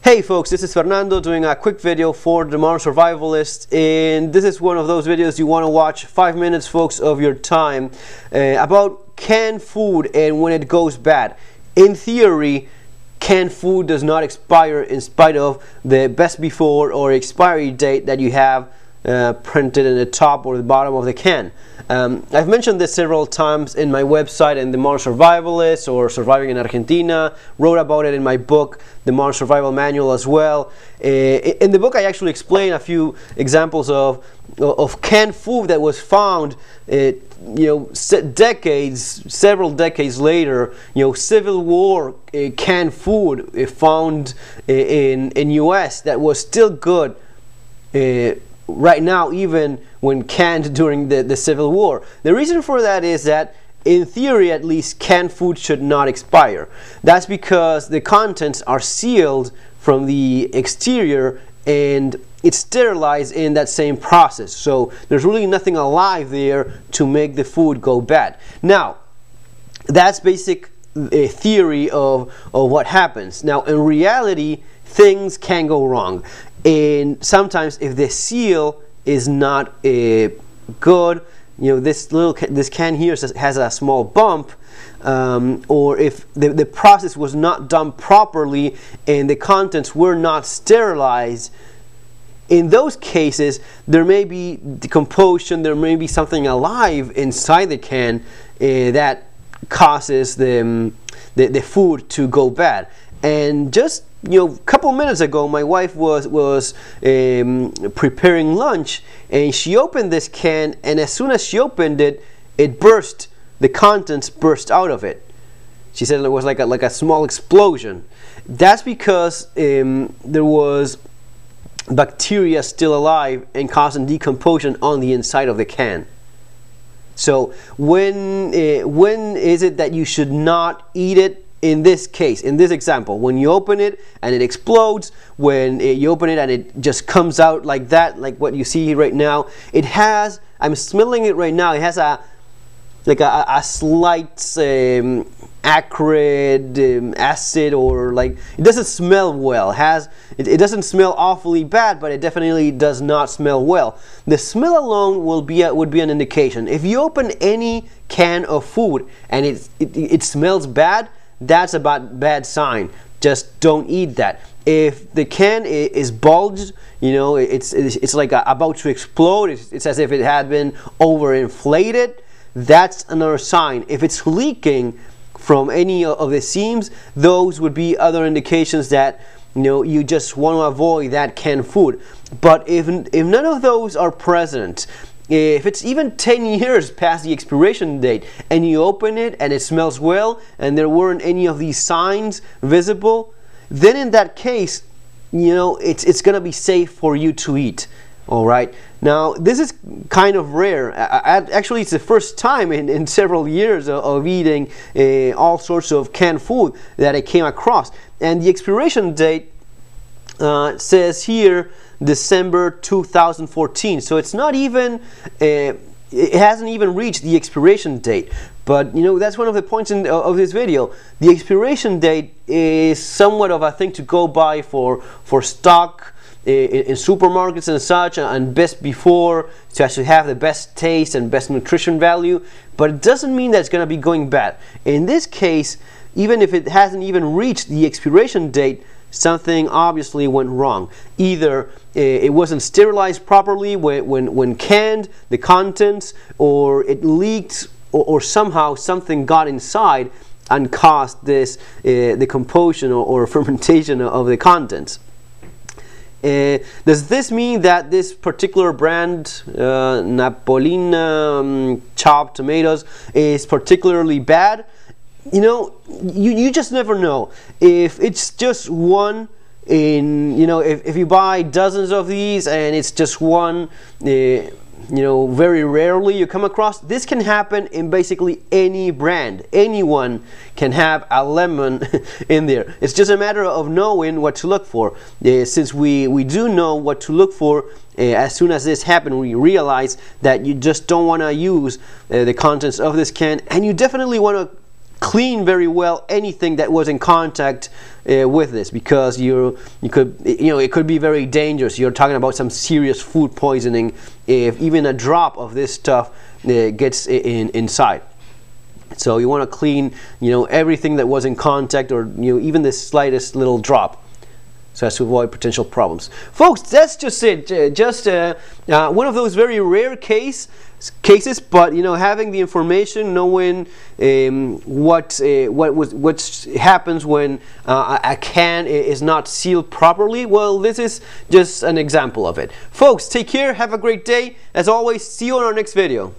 Hey folks, this is Fernando doing a quick video for the Modern Survivalist, and this is one of those videos you want to watch 5 minutes, folks, of your time about canned food and when it goes bad. In theory, canned food does not expire in spite of the best before or expiry date that you have printed in the top or the bottom of the can. I've mentioned this several times in my website and the Modern Survivalist or Surviving in Argentina, wrote about it in my book, the Modern Survival Manual, as well. In the book I actually explain a few examples of canned food that was found several decades later. Civil War canned food found in US that was still good right now, even when canned during the Civil War. The reason for that is that, in theory at least, canned food should not expire. That's because the contents are sealed from the exterior and it's sterilized in that same process. So there's really nothing alive there to make the food go bad. Now, that's basic theory of what happens. Now, in reality, things can go wrong. And sometimes if the seal is not good, this can here has a small bump, or if the process was not done properly and the contents were not sterilized, in those cases there may be decomposition, there may be something alive inside the can that causes the food to go bad. And just a couple minutes ago, my wife was preparing lunch, and she opened this can, and as soon as she opened it, it burst. The contents burst out of it. She said it was like a small explosion. That's because there was bacteria still alive and causing decomposition on the inside of the can. So when is it that you should not eat it? In this case, in this example, when you open it and it explodes, when you open it and it just comes out like that, like what you see right now, it has, I'm smelling it right now, it has a slight acrid acid, or like, it doesn't smell well. It doesn't smell awfully bad, but it definitely does not smell well. The smell alone would be an indication. If you open any can of food and it smells bad, that's a bad sign. Just don't eat that. If the can is bulged, it's like about to explode, it's as if it had been overinflated, that's another sign. If it's leaking from any of the seams, those would be other indications that you just want to avoid that canned food. But if none of those are present, if it's even 10 years past the expiration date and you open it and it smells well and there weren't any of these signs visible, then in that case, it's going to be safe for you to eat. All right. Now, this is kind of rare. Actually, it's the first time in several years of eating all sorts of canned food that I came across. And the expiration date says here December 2014, so it's not even it hasn't even reached the expiration date. But that's one of the points of this video. The expiration date is somewhat of a thing to go by for stock in supermarkets and such, and best before, to actually have the best taste and best nutrition value, but it doesn't mean that it's going to be going bad. In this case, even if it hasn't even reached the expiration date, something obviously went wrong. Either it wasn't sterilized properly when canned, the contents, or it leaked, or somehow something got inside and caused this decomposition or fermentation of the contents. Does this mean that this particular brand, Napolina chopped tomatoes, is particularly bad? You just never know. If it's just one if you buy dozens of these and it's just one, very rarely you come across, this can happen in basically any brand. Anyone can have a lemon in there. It's just a matter of knowing what to look for. Since we do know what to look for, as soon as this happened, we realize that you just don't want to use the contents of this can, and you definitely want to clean very well anything that was in contact with this, because it could be very dangerous. You're talking about some serious food poisoning if even a drop of this stuff gets inside. So you want to clean everything that was in contact, or even the slightest little drop, so as to avoid potential problems. Folks, that's just it. Just one of those very rare cases, but having the information, knowing what happens when a can is not sealed properly, well, this is just an example of it. Folks, take care, have a great day. As always, see you on our next video.